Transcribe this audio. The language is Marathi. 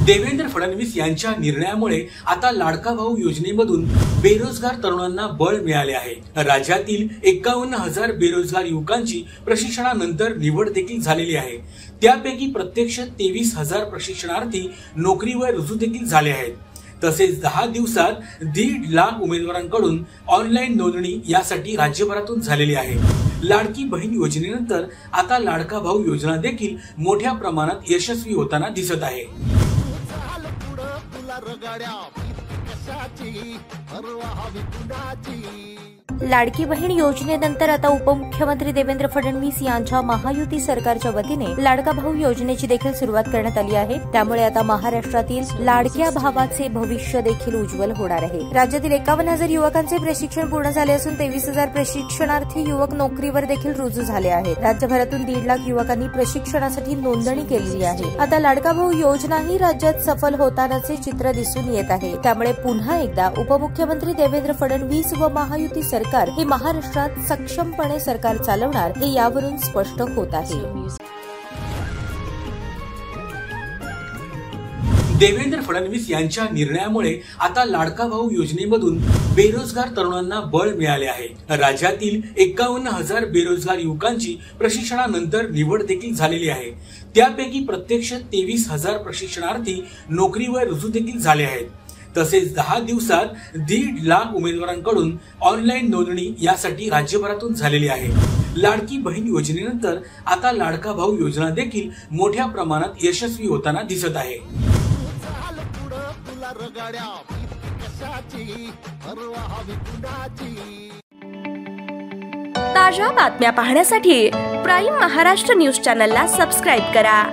देवेंद्र फडणवीस यांच्या निर्णयामुळे आता लाडका भाऊ योजनेमधून बेरोजगार तरुणांना बळ मिळाले आहे। राज्यातील 51,000 बेरोजगार युवकांची प्रशिक्षणानंतर निवड देखील झालेली आहे। त्यापैकी प्रत्यक्ष 23,000 प्रशिक्षणार्थी नोकरीवर रुजू देखील झाले आहेत। तसेच 10 दिवसात 1.5 लाख उमेदवारांकडून ऑनलाईन नोंदणी यासाठी राज्यभरातून झालेली आहे। लाडकी बहीण योजनेनंतर आता लाडका भाऊ योजना देखील मोठ्या प्रमाणात यशस्वी होताना दिसत आहे। लाडकी बहीण योजनेनंतर आता उपमुख्यमंत्री देवेंद्र फडणवीस यांच्या महायुती सरकारच्या वतीने लाडका भाऊ योजनेची देखील सुरुवात करण्यात आली आहे। त्यामुळे आता महाराष्ट्रातील लाडक्या भावाचे भविष्य देखील उज्ज्वल होणार आहे। राज्यातील 51,000 युवकांचे प्रशिक्षण पूर्ण झाले असून 23,000 प्रशिक्षणार्थी युवक नोकरीवर देखील रुजू झाले आहेत। राज्यभरातून 1.5 लाख युवकांनी प्रशिक्षणासाठी नोंदणी केलेली आहे। आता लाडका भाऊ योजनाही राज्यात सफल होतानाचे चित्र दिसून येत आहे। त्यामुळे पुन्हा एकदा उपमुख्यमंत्री देवेंद्र फडणवीस व महायुती सरकार हे महाराष्ट्रात सक्षमपणे सरकार चालवणार हे यावरून स्पष्ट होत आहे। देवेंद्र फडणवीस यांच्या निर्णयामुळे आता लाडका भाऊ योजनेमधून बेरोजगार तरुणांना बळ मिळाले आहे। राज्यातील 51,000 बेरोजगार युवकांची प्रशिक्षणानंतर निवड देखील झालेली आहे। त्यापैकी प्रत्यक्ष 23,000 प्रशिक्षणार्थी नोकरीवर रुजू देखील झाले आहेत। तसेच 10 दिवसात 1.5 लाख उमेदवारांकडून ऑनलाईन नोंदणी यासाठी राज्यभरातून झालेली आहे। लाडकी बहीण योजनेनंतर आता लाडका भाऊ योजना देखील मोठ्या प्रमाणात यशस्वी होताना दिसत आहे। ताज्या बातम्या पाहण्यासाठी प्राईम महाराष्ट्र न्यूज चॅनलला सबस्क्राईब करा।